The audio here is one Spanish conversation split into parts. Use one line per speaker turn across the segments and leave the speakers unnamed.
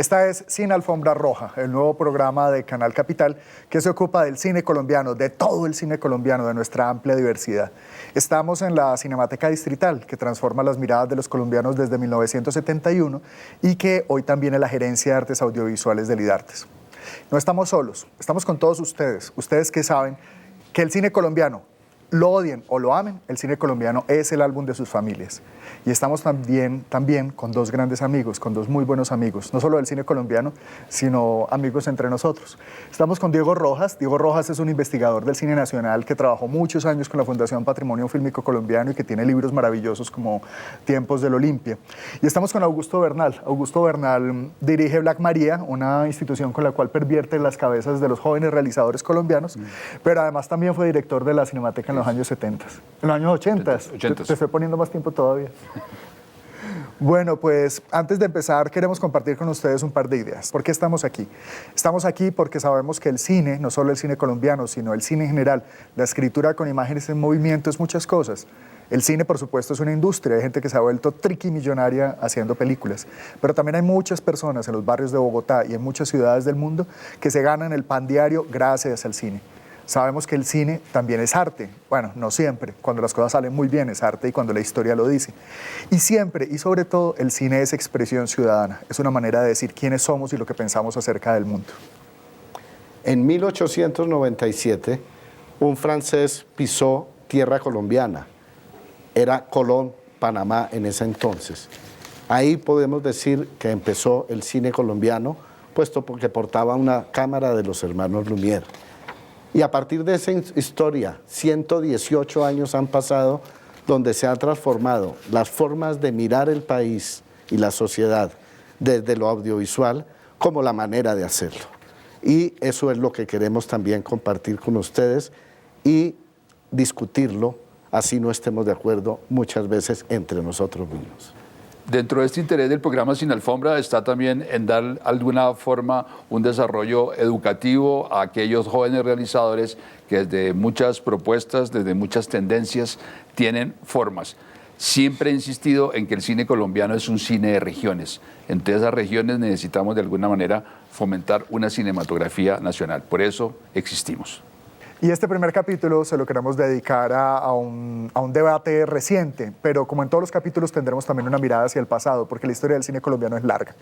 Esta es Sin Alfombra Roja, el nuevo programa de Canal Capital que se ocupa del cine colombiano, de todo el cine colombiano, de nuestra amplia diversidad. Estamos en la Cinemateca Distrital, que transforma las miradas de los colombianos desde 1971 y que hoy también es la Gerencia de Artes Audiovisuales del IDARTES. No estamos solos, estamos con todos ustedes que saben que el cine colombiano, lo odien o lo amen, el cine colombiano es el álbum de sus familias. Y estamos también con dos grandes amigos, con dos muy buenos amigos, no solo del cine colombiano, sino amigos entre nosotros. Estamos con Diego Rojas. Diego Rojas es un investigador del cine nacional que trabajó muchos años con la Fundación Patrimonio Fílmico Colombiano y que tiene libros maravillosos como Tiempos del Olimpia. Y estamos con Augusto Bernal. Augusto Bernal dirige Black Maria, una institución con la cual pervierte las cabezas de los jóvenes realizadores colombianos, pero además también fue director de la Cinemateca en los años 70, en los años 80. Te estoy poniendo más tiempo todavía. Bueno, pues antes de empezar queremos compartir con ustedes un par de ideas. ¿Por qué estamos aquí? Estamos aquí porque sabemos que el cine, no solo el cine colombiano, sino el cine en general, la escritura con imágenes en movimiento es muchas cosas. El cine, por supuesto, es una industria, hay gente que se ha vuelto triquimillonaria haciendo películas, pero también hay muchas personas en los barrios de Bogotá y en muchas ciudades del mundo que se ganan el pan diario gracias al cine. Sabemos que el cine también es arte. Bueno, no siempre. Cuando las cosas salen muy bien es arte y cuando la historia lo dice. Y siempre y sobre todo el cine es expresión ciudadana. Es una manera de decir quiénes somos y lo que pensamos acerca del mundo.
En 1897, un francés pisó tierra colombiana. Era Colón, Panamá en ese entonces. Ahí podemos decir que empezó el cine colombiano, puesto porque portaba una cámara de los hermanos Lumière. Y a partir de esa historia, 118 años han pasado donde se han transformado las formas de mirar el país y la sociedad desde lo audiovisual como la manera de hacerlo. Y eso es lo que queremos también compartir con ustedes y discutirlo, así no estemos de acuerdo muchas veces entre nosotros mismos.
Dentro de este interés del programa Sin Alfombra está también en dar de alguna forma un desarrollo educativo a aquellos jóvenes realizadores que desde muchas propuestas, desde muchas tendencias, tienen formas. Siempre he insistido en que el cine colombiano es un cine de regiones. Entre esas regiones necesitamos de alguna manera fomentar una cinematografía nacional. Por eso existimos.
Y este primer capítulo se lo queremos dedicar a un debate reciente, pero como en todos los capítulos tendremos también una mirada hacia el pasado, porque la historia del cine colombiano es larga.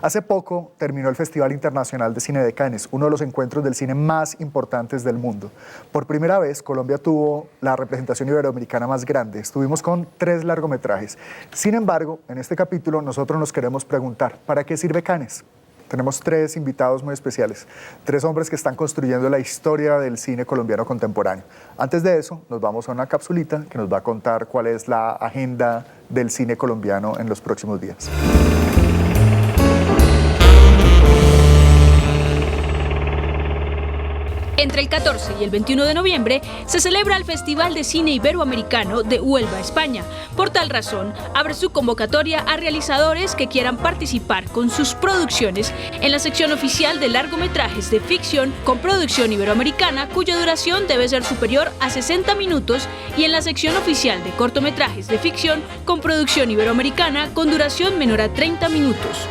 Hace poco terminó el Festival Internacional de Cine de Cannes, uno de los encuentros del cine más importantes del mundo. Por primera vez, Colombia tuvo la representación iberoamericana más grande. Estuvimos con 3 largometrajes. Sin embargo, en este capítulo nosotros nos queremos preguntar, ¿para qué sirve Cannes? Tenemos 3 invitados muy especiales, 3 hombres que están construyendo la historia del cine colombiano contemporáneo. Antes de eso, nos vamos a una capsulita que nos va a contar cuál es la agenda del cine colombiano en los próximos días.
Entre el 14 y el 21 de noviembre se celebra el Festival de Cine Iberoamericano de Huelva, España. Por tal razón, abre su convocatoria a realizadores que quieran participar con sus producciones en la sección oficial de largometrajes de ficción con producción iberoamericana cuya duración debe ser superior a 60 minutos y en la sección oficial de cortometrajes de ficción con producción iberoamericana con duración menor a 30 minutos.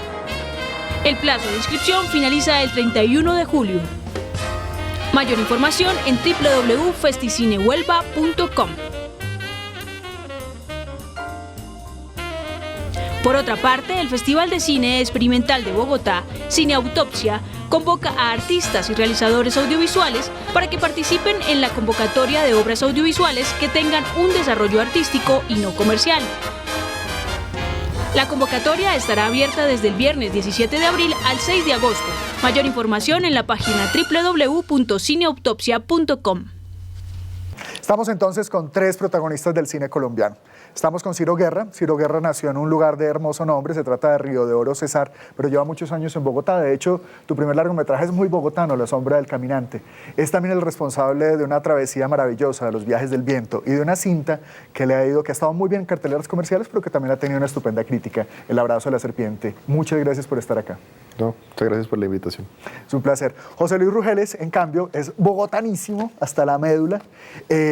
El plazo de inscripción finaliza el 31 de julio. Mayor información en www.festicinehuelva.com. Por otra parte, el Festival de Cine Experimental de Bogotá, Cine Autopsia, convoca a artistas y realizadores audiovisuales para que participen en la convocatoria de obras audiovisuales que tengan un desarrollo artístico y no comercial. La convocatoria estará abierta desde el viernes 17 de abril al 6 de agosto. Mayor información en la página www.cineautopsia.com.
Estamos entonces con 3 protagonistas del cine colombiano. Estamos con Ciro Guerra. Ciro Guerra nació en un lugar de hermoso nombre, se trata de Río de Oro, Cesar, pero lleva muchos años en Bogotá. De hecho, tu primer largometraje es muy bogotano, La sombra del caminante. Es también el responsable de una travesía maravillosa, de Los viajes del viento, y de una cinta que ha estado muy bien en carteleras comerciales, pero que también ha tenido una estupenda crítica, El abrazo de la serpiente. Muchas gracias por estar acá.
No, muchas gracias por la invitación.
Es un placer. José Luis Rugeles, en cambio, es bogotanísimo hasta la médula.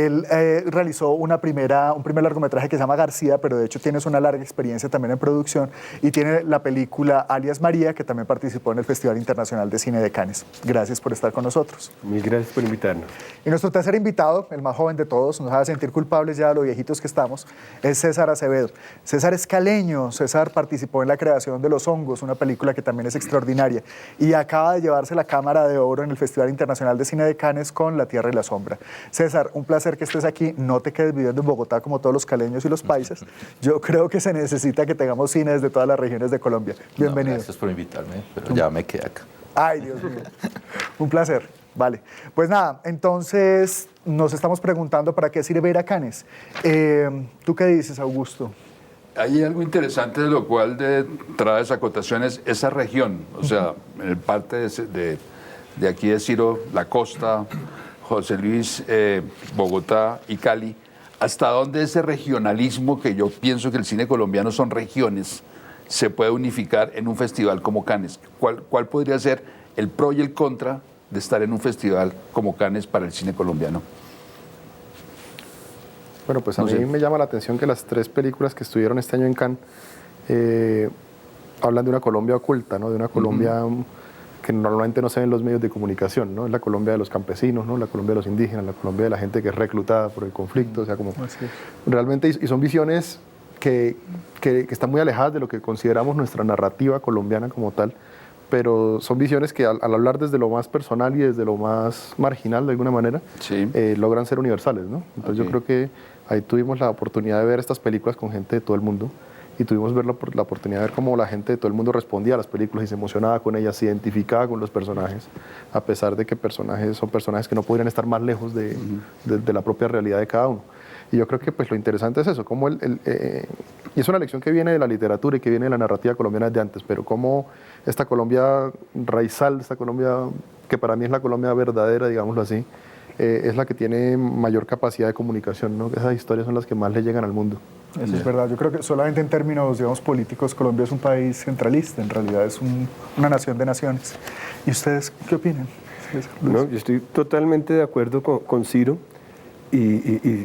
Él realizó un primer largometraje que se llama García, pero de hecho tienes una larga experiencia también en producción, y tiene la película Alias María, que también participó en el Festival Internacional de Cine de Cannes. Gracias por estar con nosotros.
Mil gracias por invitarnos.
Y nuestro tercer invitado, el más joven de todos, nos hace sentir culpables ya de lo viejitos que estamos, es César Acevedo. César es caleño. César participó en la creación de Los Hongos, una película que también es extraordinaria, y acaba de llevarse la Cámara de Oro en el Festival Internacional de Cine de Cannes con La Tierra y la Sombra. César, un placer que estés aquí. No te quedes viviendo en Bogotá como todos los caleños y los paisas. Yo creo que se necesita que tengamos cine desde todas las regiones de Colombia. Bienvenido.
Gracias por invitarme, pero ya me quedé acá.
Ay, Dios mío. Un placer. Vale. Pues nada, entonces nos estamos preguntando para qué sirve ir a Cannes. ¿Tú qué dices, Augusto?
Hay algo interesante de lo cual trae esa acotación, es esa región, o sea, en el parte de aquí de Ciro, la costa, José Luis, Bogotá y Cali, hasta dónde ese regionalismo, que yo pienso que el cine colombiano son regiones, se puede unificar en un festival como Cannes. ¿Cuál podría ser el pro y el contra de estar en un festival como Cannes para el cine colombiano?
Bueno, pues a mí me llama la atención que las 3 películas que estuvieron este año en Cannes hablan de una Colombia oculta, ¿no? De una Colombia que normalmente no se ve en los medios de comunicación, ¿no? Es la Colombia de los campesinos, ¿no? La Colombia de los indígenas, la Colombia de la gente que es reclutada por el conflicto, o sea, como realmente, y son visiones que están muy alejadas de lo que consideramos nuestra narrativa colombiana como tal, pero son visiones que al hablar desde lo más personal y desde lo más marginal de alguna manera, logran ser universales, ¿no? Entonces yo creo que ahí tuvimos la oportunidad de ver estas películas con gente de todo el mundo, y tuvimos la oportunidad de ver cómo la gente de todo el mundo respondía a las películas y se emocionaba con ellas, se identificaba con los personajes, a pesar de que son personajes que no podrían estar más lejos de la propia realidad de cada uno. Y yo creo que pues lo interesante es eso, cómo y es una lección que viene de la literatura y que viene de la narrativa colombiana de antes, pero cómo esta Colombia raizal, esta Colombia que para mí es la Colombia verdadera, digámoslo así, es la que tiene mayor capacidad de comunicación, ¿no? Esas historias son las que más le llegan al mundo.
Eso es verdad. Yo creo que solamente en términos, digamos, políticos, Colombia es un país centralista, en realidad es una nación de naciones. ¿Y ustedes qué opinan?
No, yo estoy totalmente de acuerdo con Ciro, y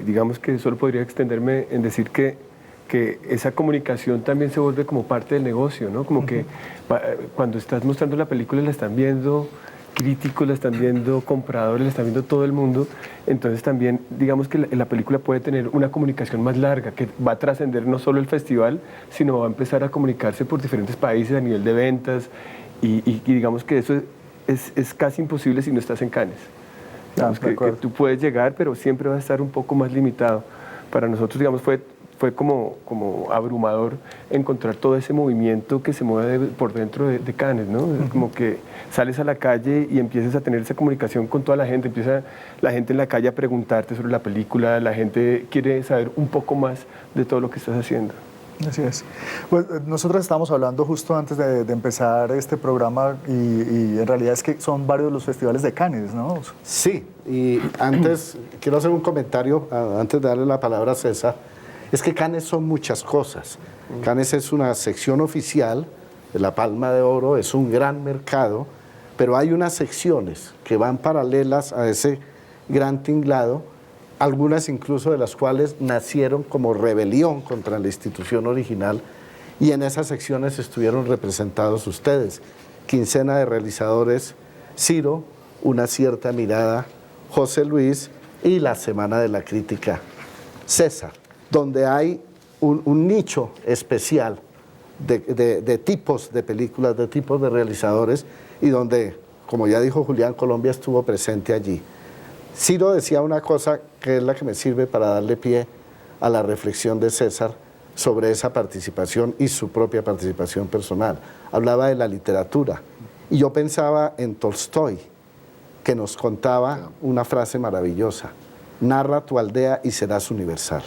digamos que solo podría extenderme en decir que esa comunicación también se vuelve como parte del negocio, ¿no? Como que cuando estás mostrando la película la están viendo críticos, la están viendo compradores, la están viendo todo el mundo, entonces también digamos que la película puede tener una comunicación más larga, que va a trascender no solo el festival, sino va a empezar a comunicarse por diferentes países a nivel de ventas, y digamos que eso es casi imposible si no estás en Cannes. Digamos que tú puedes llegar, pero siempre va a estar un poco más limitado. Para nosotros, digamos, fue como abrumador encontrar todo ese movimiento que se mueve por dentro de Cannes, ¿no? Es como que sales a la calle y empiezas a tener esa comunicación con toda la gente, empieza la gente en la calle a preguntarte sobre la película, la gente quiere saber un poco más de todo lo que estás haciendo.
Así es. Pues nosotros estábamos hablando justo antes de empezar este programa y en realidad es que son varios los festivales de Cannes, ¿no?
Sí, y antes quiero hacer un comentario, antes de darle la palabra a César. Es que Cannes son muchas cosas. Cannes es una sección oficial de la Palma de Oro, es un gran mercado, pero hay unas secciones que van paralelas a ese gran tinglado, algunas incluso de las cuales nacieron como rebelión contra la institución original, y en esas secciones estuvieron representados ustedes. Quincena de realizadores, Ciro, Una cierta mirada, José Luis y la Semana de la Crítica, César, donde hay un nicho especial de tipos de películas, de tipos de realizadores, y donde, como ya dijo Julián, Colombia estuvo presente allí. Ciro decía una cosa que es la que me sirve para darle pie a la reflexión de César sobre esa participación y su propia participación personal. Hablaba de la literatura, y yo pensaba en Tolstoy, que nos contaba una frase maravillosa: narra tu aldea y serás universal.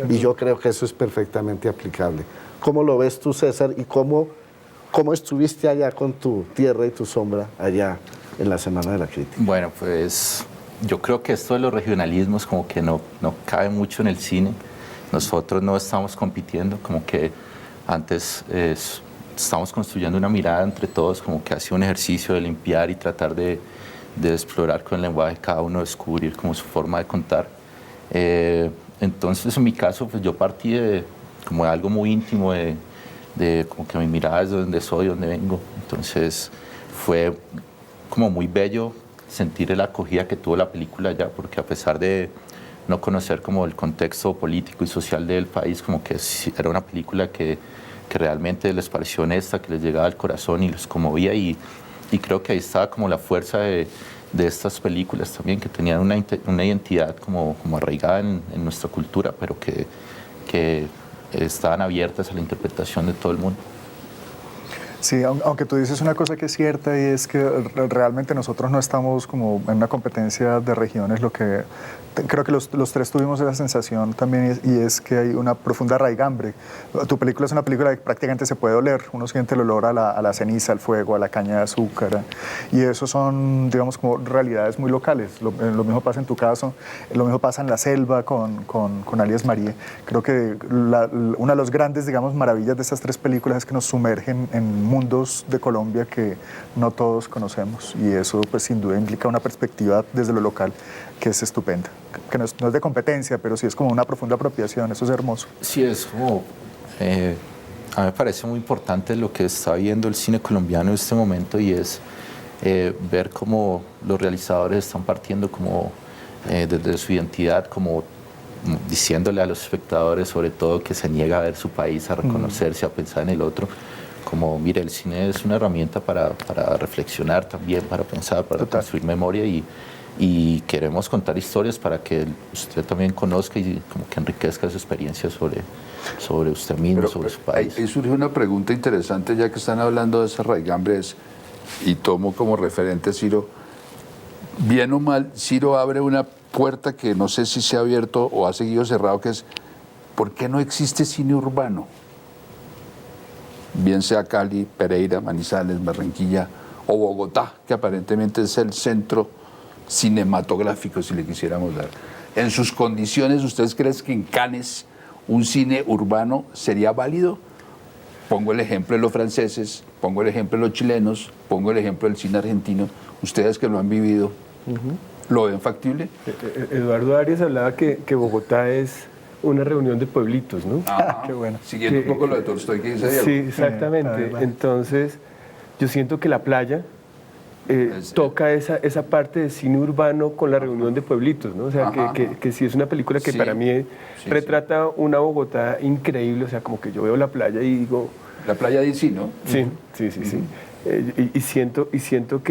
Y yo creo que eso es perfectamente aplicable. ¿Cómo lo ves tú, César? ¿Y cómo estuviste allá con tu tierra y tu sombra allá en la Semana de la Crítica?
Bueno, pues yo creo que esto de los regionalismos como que no cabe mucho en el cine. Nosotros no estamos compitiendo, como que antes estamos construyendo una mirada entre todos, como que hacía un ejercicio de limpiar y tratar de explorar con el lenguaje cada uno, descubrir como su forma de contar. Entonces, en mi caso, pues yo partí de como de algo muy íntimo, de como que mi mirada es de donde soy, donde vengo. Entonces, fue como muy bello sentir la acogida que tuvo la película allá, porque a pesar de no conocer como el contexto político y social del país, como que era una película que realmente les pareció honesta, que les llegaba al corazón y los conmovía, y creo que ahí estaba como la fuerza de estas películas también, que tenían una identidad como arraigada en nuestra cultura, pero que estaban abiertas a la interpretación de todo el mundo.
Sí, aunque tú dices una cosa que es cierta, y es que realmente nosotros no estamos como en una competencia de regiones, lo que creo que los tres tuvimos esa sensación también, y es que hay una profunda raigambre. Tu película es una película que prácticamente se puede oler, uno siente el olor a la ceniza, al fuego, a la caña de azúcar, y eso son, digamos, como realidades muy locales. Lo mismo pasa en tu caso, lo mismo pasa en la selva con Alias Marie. Creo que una de las grandes, digamos, maravillas de estas tres películas es que nos sumergen en mundos de Colombia que no todos conocemos, y eso pues sin duda implica una perspectiva desde lo local que es estupenda, que no es de competencia, pero sí es como una profunda apropiación. Eso es hermoso.
Sí, es como a mí me parece muy importante lo que está viendo el cine colombiano en este momento, y es ver cómo los realizadores están partiendo como desde su identidad, como diciéndole a los espectadores, sobre todo, que se niega a ver su país, a reconocerse, a pensar en el otro. Como, mire, el cine es una herramienta para reflexionar también, para pensar, para construir memoria, y queremos contar historias para que usted también conozca y como que enriquezca su experiencia sobre usted mismo, sobre su país.
Ahí surge una pregunta interesante, ya que están hablando de esas raigambres, y tomo como referente a Ciro. Bien o mal, Ciro abre una puerta que no sé si se ha abierto o ha seguido cerrado, que es, ¿por qué no existe cine urbano? Bien sea Cali, Pereira, Manizales, Barranquilla o Bogotá, que aparentemente es el centro cinematográfico, si le quisiéramos dar. En sus condiciones, ¿ustedes creen que en Cannes un cine urbano sería válido? Pongo el ejemplo de los franceses, pongo el ejemplo de los chilenos, pongo el ejemplo del cine argentino. Ustedes que lo han vivido, ¿lo ven factible?
Eduardo Arias hablaba que Bogotá es una reunión de pueblitos, ¿no?
Qué bueno.
Siguiendo un poco lo de Tolstoy que dice Diego.
Sí, exactamente. Entonces, yo siento que La Playa toca esa parte de cine urbano con la reunión de pueblitos, ¿no? O sea, que sí es una película que para mí retrata una Bogotá increíble, o sea, como que yo veo La Playa y digo...
La Playa de sí, ¿no?
Sí. Y siento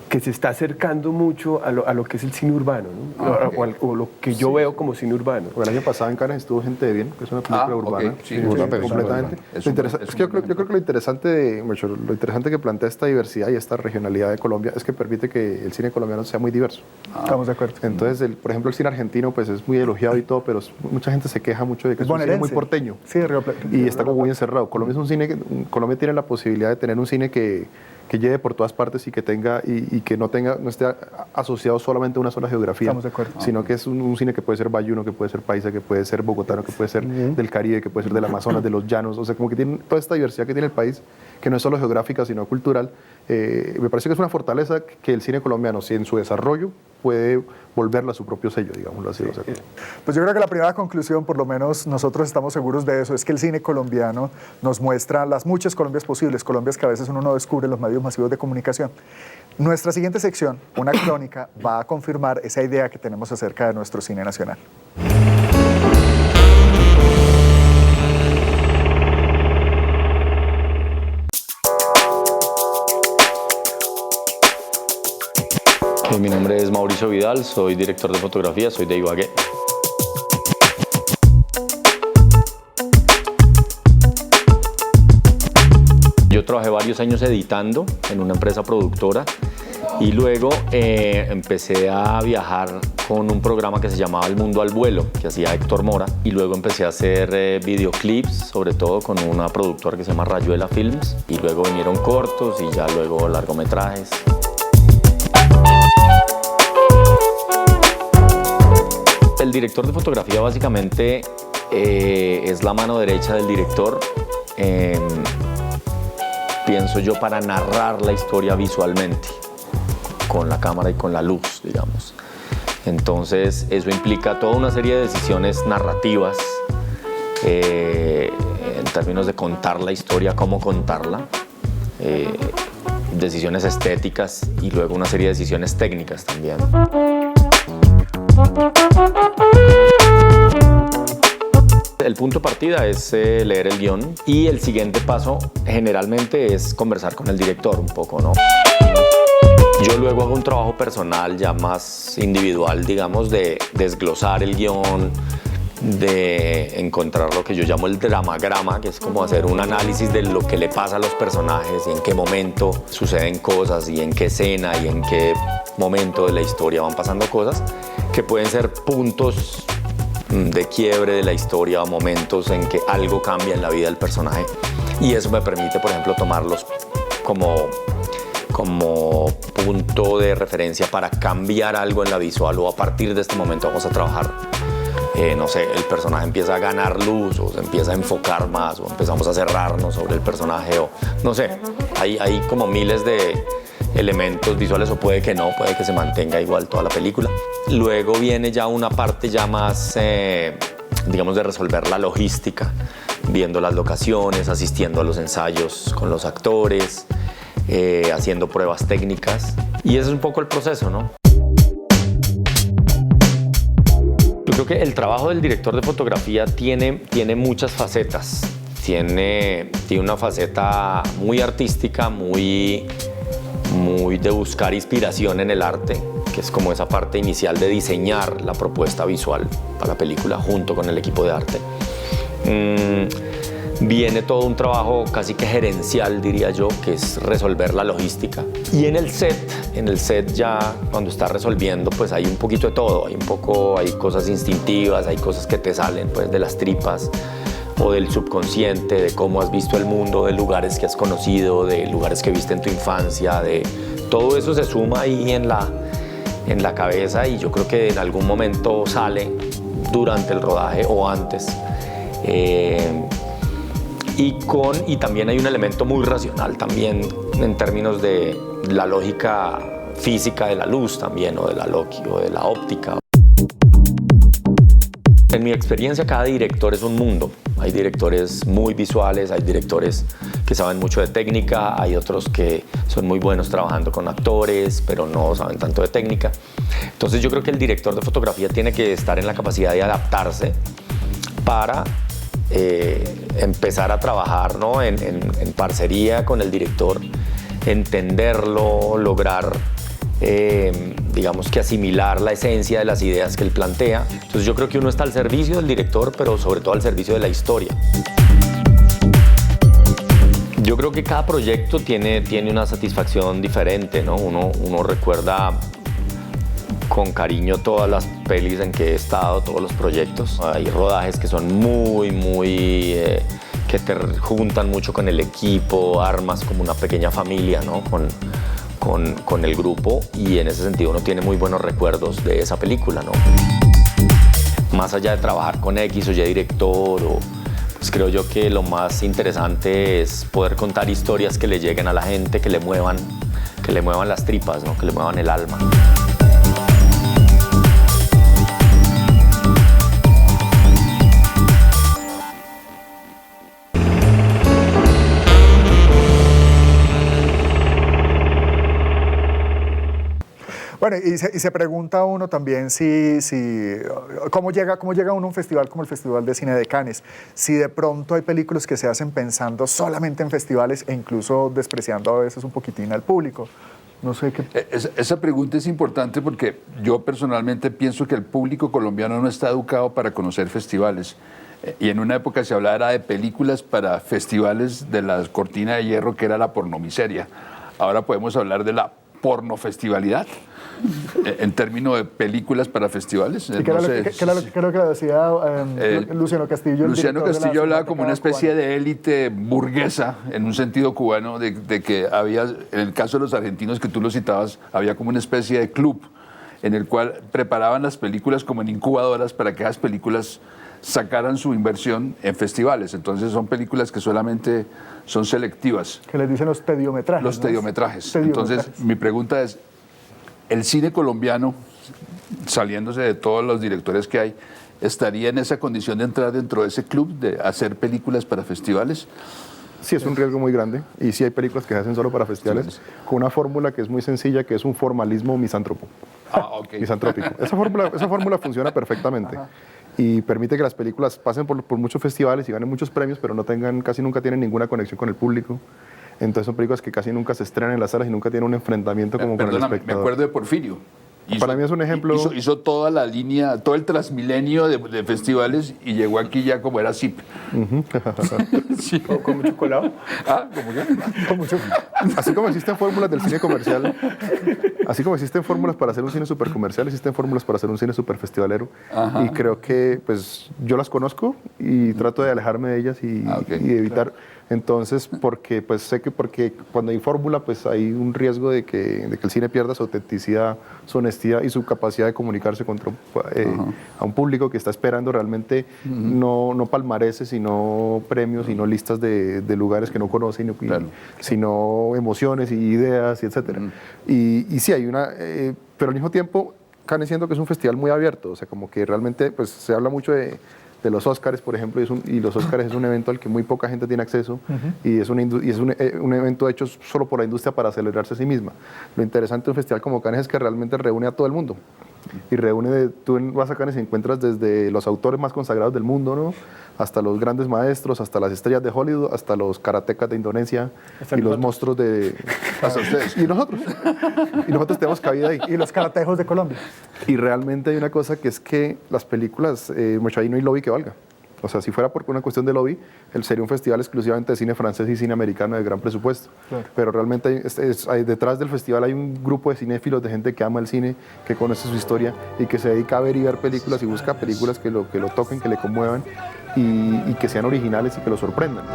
que se está acercando mucho a lo que es el cine urbano, ¿no? O lo que yo veo como cine urbano.
El año pasado en Cannes estuvo Gente de Bien, que es una película urbana.
Sí,
completamente. Yo creo que lo interesante que plantea esta diversidad y esta regionalidad de Colombia es que permite que el cine colombiano sea muy diverso.
Estamos de acuerdo.
Entonces, por ejemplo, el cine argentino pues es muy elogiado y todo, pero mucha gente se queja mucho de que es un cine muy porteño.
Sí,
y está como muy encerrado. Colombia tiene la posibilidad de tener un cine que lleve por todas partes y que tenga y que no esté asociado solamente a una sola geografía.
Estamos de acuerdo.
Sino que es un cine que puede ser bayuno, que puede ser paisa, que puede ser bogotano, que puede ser del Caribe, que puede ser del Amazonas, de los llanos. O sea, como que tiene toda esta diversidad que tiene el país, que no es solo geográfica, sino cultural. Me parece que es una fortaleza que el cine colombiano, si en su desarrollo, puede volverla a su propio sello, digámoslo así.
Pues yo creo que la primera conclusión, por lo menos nosotros estamos seguros de eso, es que el cine colombiano nos muestra las muchas Colombias posibles, Colombias que a veces uno no descubre en los medios masivos de comunicación. Nuestra siguiente sección, una crónica, va a confirmar esa idea que tenemos acerca de nuestro cine nacional.
Mi nombre es Mauricio Vidal, soy director de fotografía, soy de Ibagué. Yo trabajé varios años editando en una empresa productora y luego empecé a viajar con un programa que se llamaba El Mundo al Vuelo, que hacía Héctor Mora, y luego empecé a hacer videoclips, sobre todo con una productora que se llama Rayuela Films, y luego vinieron cortos y ya luego largometrajes. El director de fotografía básicamente es la mano derecha del director, pienso yo, para narrar la historia visualmente, con la cámara y con la luz, digamos. Entonces eso implica toda una serie de decisiones narrativas en términos de contar la historia, cómo contarla, decisiones estéticas y luego una serie de decisiones técnicas también. El punto de partida es leer el guión y el siguiente paso generalmente es conversar con el director un poco, ¿no? Yo luego hago un trabajo personal ya más individual, digamos, de desglosar el guión, de encontrar lo que yo llamo el dramagrama, que es como hacer un análisis de lo que le pasa a los personajes y en qué momento suceden cosas y en qué escena y en qué momento de la historia van pasando cosas, que pueden ser puntos de quiebre de la historia o momentos en que algo cambia en la vida del personaje. Y eso me permite, por ejemplo, tomarlos como punto de referencia para cambiar algo en la visual, o a partir de este momento vamos a trabajar, no sé, el personaje empieza a ganar luz o se empieza a enfocar más o empezamos a cerrarnos sobre el personaje o no sé, hay como miles de elementos visuales, o puede que no, puede que se mantenga igual toda la película. Luego viene ya una parte ya más, digamos, de resolver la logística, viendo las locaciones, asistiendo a los ensayos con los actores, haciendo pruebas técnicas, y ese es un poco el proceso, ¿no? Yo creo que el trabajo del director de fotografía tiene muchas facetas. Tiene una faceta muy artística, muy de buscar inspiración en el arte, que es como esa parte inicial de diseñar la propuesta visual para la película junto con el equipo de arte. Viene todo un trabajo casi que gerencial, diría yo, que es resolver la logística. Y en el set ya cuando está resolviendo, pues hay un poquito de todo. Hay cosas instintivas, hay cosas que te salen pues de las tripas o del subconsciente, de cómo has visto el mundo, de lugares que has conocido, de lugares que viste en tu infancia, de todo eso se suma ahí en la cabeza, y yo creo que en algún momento sale durante el rodaje o antes. Y también hay un elemento muy racional también en términos de la lógica física de la luz también, o de la óptica. En mi experiencia, cada director es un mundo. Hay directores muy visuales, hay directores que saben mucho de técnica, hay otros que son muy buenos trabajando con actores, pero no saben tanto de técnica. Entonces yo creo que el director de fotografía tiene que estar en la capacidad de adaptarse para empezar a trabajar, ¿no? en parcería con el director, entenderlo, lograr digamos que asimilar la esencia de las ideas que él plantea. Entonces yo creo que uno está al servicio del director, pero sobre todo al servicio de la historia. Yo creo que cada proyecto tiene una satisfacción diferente, ¿no? Uno recuerda con cariño todas las pelis en que he estado, todos los proyectos. Hay rodajes que son muy, que te juntan mucho con el equipo, armas como una pequeña familia, ¿no? Con el grupo, y en ese sentido uno tiene muy buenos recuerdos de esa película, ¿no? Más allá de trabajar con X o Y director, pues creo yo que lo más interesante es poder contar historias que le lleguen a la gente, que le muevan las tripas, ¿no? Que le muevan el alma.
Bueno, y se pregunta uno también ¿cómo llega uno a un festival como el Festival de Cine de Cannes? Si de pronto hay películas que se hacen pensando solamente en festivales e incluso despreciando a veces un poquitín al público. No sé qué...
Esa pregunta es importante porque yo personalmente pienso que el público colombiano no está educado para conocer festivales. Y en una época se hablaba de películas para festivales de la cortina de hierro, que era la pornomiseria. Ahora podemos hablar de la pornofestivalidad. En términos de películas para festivales.
Creo que lo decía Luciano Castillo.
Luciano Castillo hablaba como una especie de élite burguesa, en un sentido cubano, de que había, en el caso de los argentinos que tú lo citabas, había como una especie de club en el cual preparaban las películas como en incubadoras para que esas películas sacaran su inversión en festivales. Entonces son películas que solamente son selectivas.
Que les dicen los tediometrajes.
Los tediometrajes. Entonces mi pregunta es, ¿el cine colombiano saliéndose de todos los directores que hay, ¿estaría en esa condición de entrar dentro de ese club de hacer películas para festivales?
Sí, es un riesgo muy grande y sí hay películas que se hacen solo para festivales con una fórmula que es muy sencilla, que es un formalismo misántropo. Misantrópico. Esa fórmula funciona perfectamente y permite que las películas pasen por muchos festivales y ganen muchos premios, pero casi nunca tienen ninguna conexión con el público. Entonces son películas que casi nunca se estrenan en las salas y nunca tienen un enfrentamiento como con el espectador.
Me acuerdo de Porfirio.
Para mí es un ejemplo...
Hizo toda la línea, todo el transmilenio de festivales y llegó aquí ya como era ZIP.
Sí. ¿Con mucho colado?
¿Cómo que?
Con mucho... Así como existen fórmulas del cine comercial, así como existen fórmulas para hacer un cine super comercial, existen fórmulas para hacer un cine super festivalero. Y creo que pues yo las conozco y trato de alejarme de ellas y evitar... Entonces, porque cuando hay fórmula, pues hay un riesgo de que el cine pierda su autenticidad, su honestidad y su capacidad de comunicarse a un público que está esperando realmente no palmareses, sino premios, sino listas de lugares que no conocen, sino emociones y ideas, y etcétera. Y sí, hay una... pero al mismo tiempo, Cannes siento que es un festival muy abierto, o sea, como que realmente pues, se habla mucho de los Óscares, por ejemplo, y los Óscares es un evento al que muy poca gente tiene acceso y es un evento hecho solo por la industria para celebrarse a sí misma. Lo interesante de un festival como Cannes es que realmente reúne a todo el mundo y tú vas a Cannes y encuentras desde los autores más consagrados del mundo, ¿no? Hasta los grandes maestros, hasta las estrellas de Hollywood, hasta los karatecas de Indonesia y los monstruos de...
Hasta ustedes.
Y nosotros tenemos cabida ahí.
Y los karatejos de Colombia.
Y realmente hay una cosa que es que las películas, mucho ahí no hay lobby que valga. O sea, si fuera por una cuestión de lobby, sería un festival exclusivamente de cine francés y cine americano de gran presupuesto. Claro. Pero realmente detrás del festival hay un grupo de cinéfilos, de gente que ama el cine, que conoce su historia y que se dedica a ver y ver películas y busca películas que lo toquen, que le conmuevan y que sean originales y que lo sorprendan.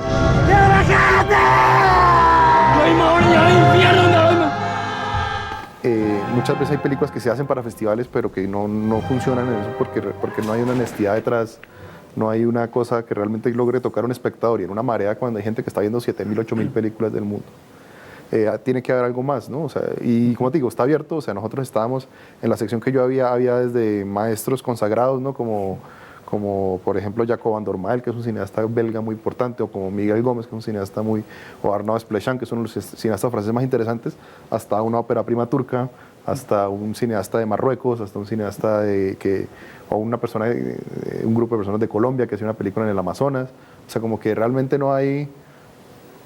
Muchas veces hay películas que se hacen para festivales pero que no funcionan en eso porque no hay una honestidad detrás. No hay una cosa que realmente logre tocar a un espectador y en una marea cuando hay gente que está viendo 7.000, 8.000 películas del mundo. Tiene que haber algo más, ¿no? O sea, y como te digo, está abierto, o sea, nosotros estábamos en la sección que yo había desde maestros consagrados, ¿no? Como por ejemplo Jacob van Dormael, que es un cineasta belga muy importante, o como Miguel Gómez, que es un cineasta o Arnaud Desplechin, que es uno de los cineastas franceses más interesantes, hasta una ópera prima turca, hasta un cineasta de Marruecos, hasta un cineasta o un grupo de personas de Colombia que hace una película en el Amazonas. O sea, como que realmente no es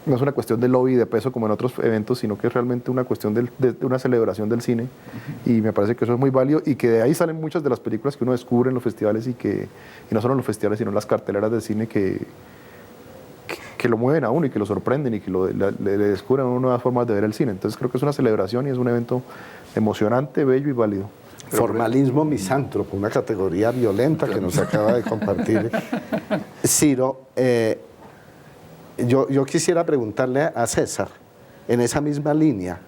una cuestión de lobby de peso como en otros eventos, sino que es realmente una cuestión de una celebración del cine. Y me parece que eso es muy válido y que de ahí salen muchas de las películas que uno descubre en los festivales y no solo en los festivales, sino en las carteleras del cine que lo mueven a uno y que lo sorprenden y que le descubren a uno nuevas formas de ver el cine. Entonces creo que es una celebración y es un evento emocionante, bello y válido.
Formalismo misántropo, una categoría violenta que nos acaba de compartir Ciro. Yo quisiera preguntarle a César, en esa misma línea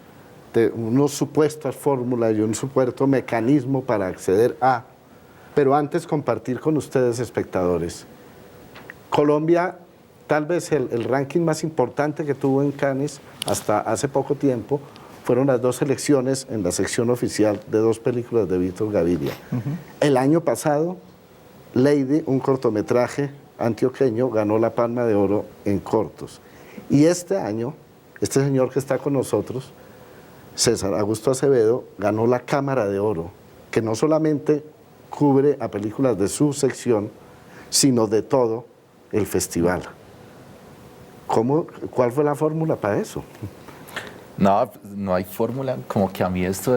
de unos supuestas fórmulas y un supuesto mecanismo para acceder a, pero antes compartir con ustedes, espectadores. Colombia, tal vez el ranking más importante que tuvo en Cannes hasta hace poco tiempo, fueron las 2 selecciones en la sección oficial de 2 películas de Víctor Gaviria. El año pasado, Lady, un cortometraje antioqueño, ganó la Palma de Oro en cortos. Y este año, este señor que está con nosotros, César Augusto Acevedo, ganó la Cámara de Oro, que no solamente cubre a películas de su sección, sino de todo el festival. ¿Cuál fue la fórmula para eso?
No hay fórmula, como que a mí esto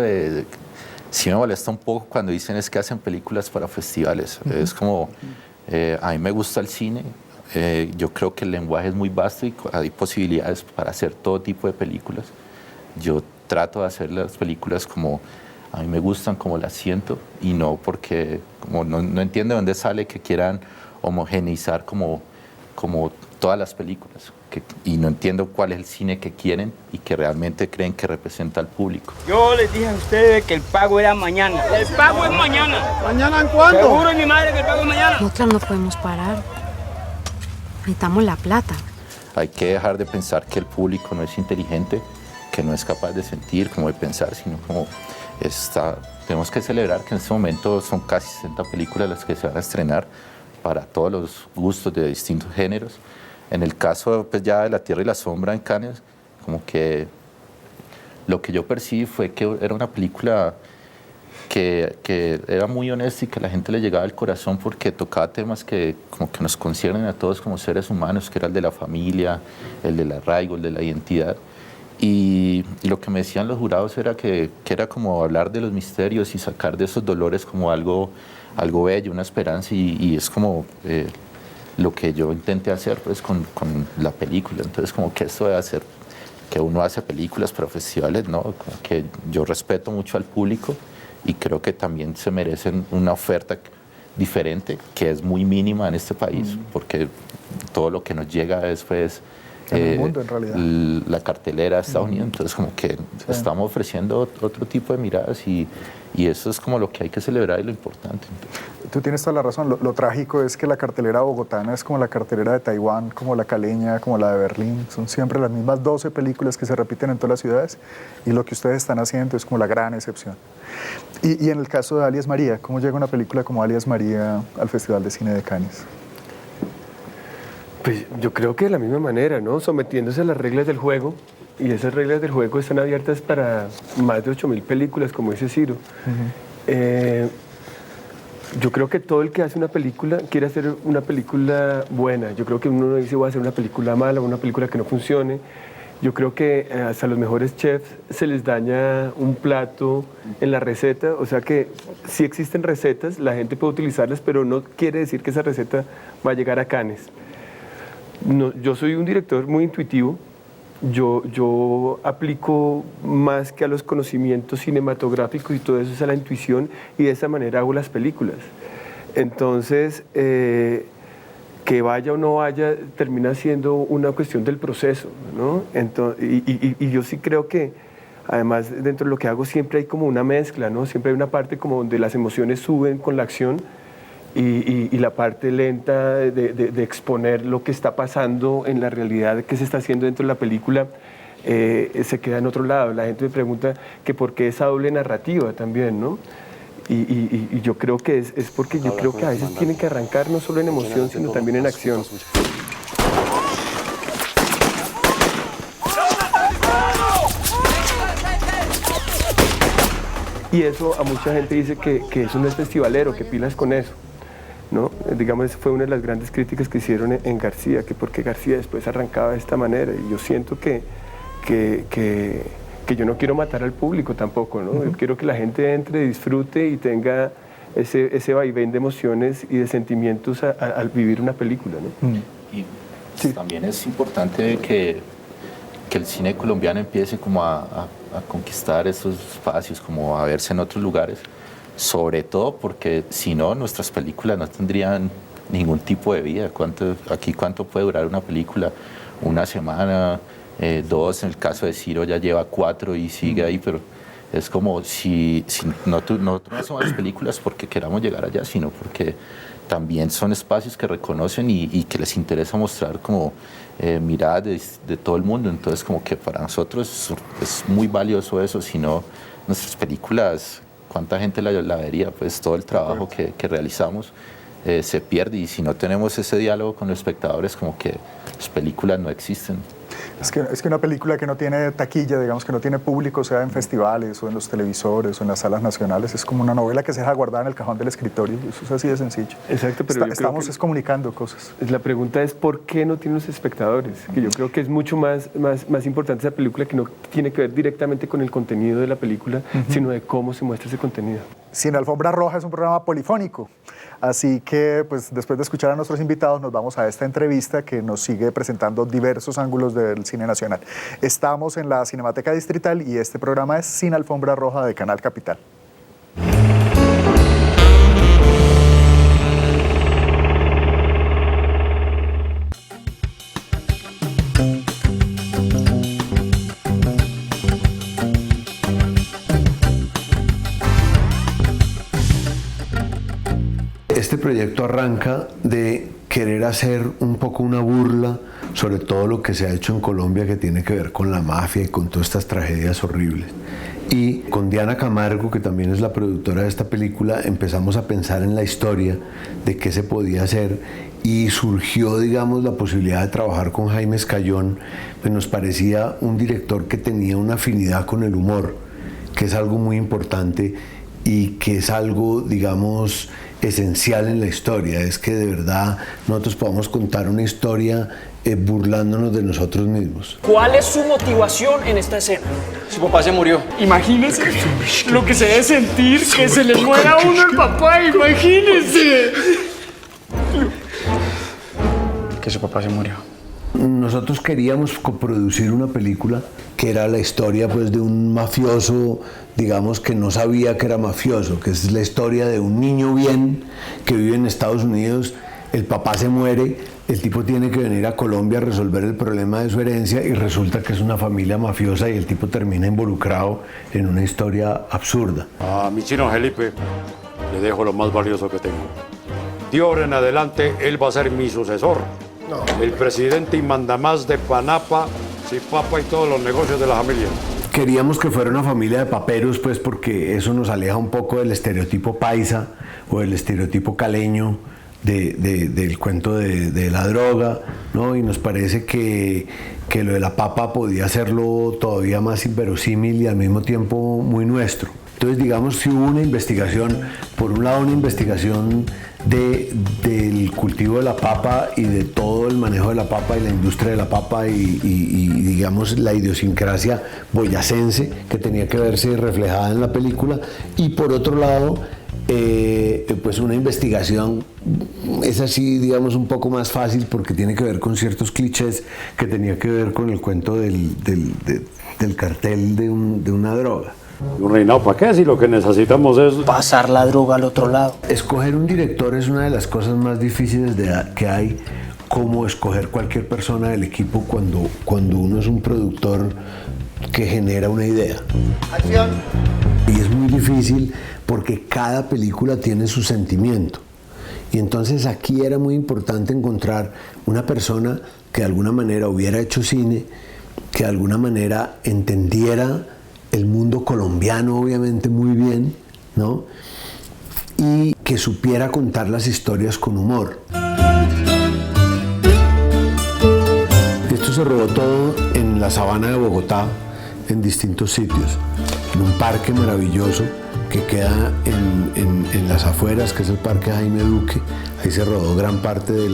sí me molesta un poco cuando dicen es que hacen películas para festivales. Es como, a mí me gusta el cine, yo creo que el lenguaje es muy vasto y hay posibilidades para hacer todo tipo de películas. Yo trato de hacer las películas como a mí me gustan, como las siento, y no porque, como no entiendo de dónde sale que quieran homogeneizar como todas las películas. Y no entiendo cuál es el cine que quieren y que realmente creen que representa al público.
Yo les dije a ustedes que el pago era mañana. El pago es mañana.
¿Mañana en cuándo?
Seguro mi madre que el pago es mañana.
Nosotros no podemos parar. Necesitamos la plata.
Hay que dejar de pensar que el público no es inteligente que no es capaz de sentir, como de pensar, sino como tenemos que celebrar que en este momento son casi 60 películas las que se van a estrenar para todos los gustos de distintos géneros. En el caso pues, ya de La Tierra y la Sombra en Cannes, como que lo que yo percibí fue que era una película que era muy honesta y que a la gente le llegaba al corazón porque tocaba temas que como que nos conciernen a todos como seres humanos, que era el de la familia, el del arraigo, el de la identidad. Y lo que me decían los jurados era que era como hablar de los misterios y sacar de esos dolores como algo bello, una esperanza, y es como lo que yo intenté hacer pues, con la película. Entonces como que esto de hacer, que uno hace películas para festivales, ¿no? Como que yo respeto mucho al público y creo que también se merecen una oferta diferente, que es muy mínima en este país, porque todo lo que nos llega después
en el mundo, en realidad.
La cartelera de Estados Unidos, entonces como que estamos ofreciendo otro tipo de miradas y eso es como lo que hay que celebrar y lo importante.
Tú tienes toda la razón, lo trágico es que la cartelera bogotana es como la cartelera de Taiwán, como la caleña, como la de Berlín, son siempre las mismas 12 películas que se repiten en todas las ciudades y lo que ustedes están haciendo es como la gran excepción. Y en el caso de Alias María, ¿cómo llega una película como Alias María al Festival de Cine de Cannes?
Pues yo creo que de la misma manera, ¿no? Sometiéndose a las reglas del juego, y esas reglas del juego están abiertas para más de 8.000 películas, como dice Ciro. Yo creo que todo el que hace una película quiere hacer una película buena. Yo creo que uno no dice voy a hacer una película mala o una película que no funcione. Yo creo que hasta los mejores chefs se les daña un plato en la receta, o sea que sí existen recetas, la gente puede utilizarlas, pero no quiere decir que esa receta va a llegar a Cannes. No, yo soy un director muy intuitivo, yo aplico más que a los conocimientos cinematográficos y todo eso es a la intuición y de esa manera hago las películas. Entonces, que vaya o no vaya termina siendo una cuestión del proceso, ¿no? Entonces, y yo sí creo que además dentro de lo que hago siempre hay como una mezcla, ¿no? Siempre hay una parte como donde las emociones suben con la acción y la parte lenta de exponer lo que está pasando en la realidad que se está haciendo dentro de la película se queda en otro lado. La gente me pregunta que por qué esa doble narrativa también, ¿no? Y yo creo que es porque yo creo que a veces tienen que arrancar no solo en emoción, sino también en acción. Y eso a mucha gente dice que eso no es festivalero, que pilas con eso, ¿no? Digamos, fue una de las grandes críticas que hicieron en García, que por qué García después arrancaba de esta manera. Y yo siento que yo no quiero matar al público tampoco, ¿no? Yo quiero que la gente entre, disfrute y tenga ese vaivén de emociones y de sentimientos al vivir una película, ¿no?
Y también es importante que el cine colombiano empiece como a conquistar esos espacios, como a verse en otros lugares, sobre todo porque si no, nuestras películas no tendrían ningún tipo de vida. ¿Cuánto puede durar una película? Una semana, 2, en el caso de Ciro ya lleva 4 y sigue ahí, pero es como si nosotros no hacemos las películas porque queramos llegar allá, sino porque también son espacios que reconocen y que les interesa mostrar como miradas de todo el mundo. Entonces como que para nosotros es muy valioso eso, si no nuestras películas, ¿cuánta gente la vería? Pues todo el trabajo que realizamos se pierde y si no tenemos ese diálogo con los espectadores como que las películas no existen.
Es que una película que no tiene taquilla, digamos que no tiene público, sea en festivales o en los televisores o en las salas nacionales, es como una novela que se deja guardada en el cajón del escritorio. Eso es así de sencillo.
Exacto, pero
estamos comunicando cosas.
La pregunta es ¿por qué no tiene los espectadores? Que yo creo que es mucho más importante esa película, que no tiene que ver directamente con el contenido de la película, sino de cómo se muestra ese contenido.
Sin Alfombra Roja es un programa polifónico, así que pues después de escuchar a nuestros invitados nos vamos a esta entrevista que nos sigue presentando diversos ángulos del cine nacional. Estamos en la Cinemateca Distrital y este programa es Sin Alfombra Roja de Canal Capital.
este proyecto arranca de querer hacer un poco una burla sobre todo lo que se ha hecho en Colombia que tiene que ver con la mafia y con todas estas tragedias horribles. Y con Diana Camargo, que también es la productora de esta película, empezamos a pensar en la historia de qué se podía hacer y surgió, digamos, la posibilidad de trabajar con Jaime Escayón, pues nos parecía un director que tenía una afinidad con el humor, que es algo muy importante y que es algo, digamos, esencial en la historia, es que de verdad nosotros podamos contar una historia burlándonos de nosotros mismos.
¿Cuál es su motivación en esta escena?
Su papá se murió.
Imagínese lo que se debe sentir que se le muera a uno el papá, imagínese. Que su papá se murió.
Nosotros queríamos coproducir una película que era la historia pues de un mafioso, digamos, que no sabía que era mafioso, que es la historia de un niño bien que vive en Estados Unidos, el papá se muere, el tipo tiene que venir a Colombia a resolver el problema de su herencia y resulta que es una familia mafiosa y el tipo termina involucrado en una historia absurda.
A mi chino Felipe le dejo lo más valioso que tengo. De ahora en adelante él va a ser mi sucesor. El presidente y mandamás de Panapa, Zipapa y todos los negocios de la familia.
Queríamos que fuera una familia de paperos, pues porque eso nos aleja un poco del estereotipo paisa o del estereotipo caleño del cuento de la droga, ¿no? Y nos parece que lo de la papa podía hacerlo todavía más inverosímil y al mismo tiempo muy nuestro. Entonces, digamos, si hubo una investigación, por un lado una investigación del cultivo de la papa y de todo el manejo de la papa y la industria de la papa y digamos la idiosincrasia boyacense que tenía que verse reflejada en la película, y por otro lado pues una investigación, es así, digamos, un poco más fácil porque tiene que ver con ciertos clichés que tenía que ver con el cuento del cartel de una droga.
Un reinado, ¿para qué? Si lo que necesitamos es
pasar la droga al otro lado.
Escoger un director es una de las cosas más difíciles que hay, como escoger cualquier persona del equipo cuando uno es un productor que genera una idea.
Acción.
Y es muy difícil porque cada película tiene su sentimiento. Y entonces aquí era muy importante encontrar una persona que de alguna manera hubiera hecho cine, que de alguna manera entendiera el mundo colombiano obviamente muy bien, ¿no? Y que supiera contar las historias con humor. Esto se rodó todo en la sabana de Bogotá, en distintos sitios, en un parque maravilloso que queda en las afueras, que es el Parque Jaime Duque. Ahí se rodó gran parte de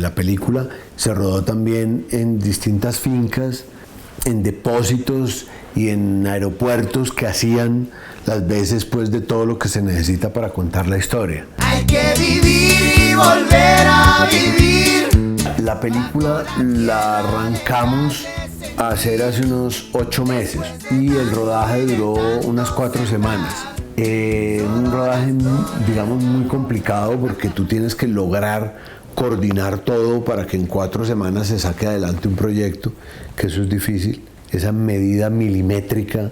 la película. Se rodó también en distintas fincas, en depósitos y en aeropuertos que hacían las veces pues de todo lo que se necesita para contar la historia.
Hay que vivir y volver a vivir.
La película la arrancamos a hacer hace unos 8 meses y el rodaje duró unas 4 semanas. Un rodaje, digamos, muy complicado porque tú tienes que lograr coordinar todo para que en 4 semanas se saque adelante un proyecto, que eso es difícil, esa medida milimétrica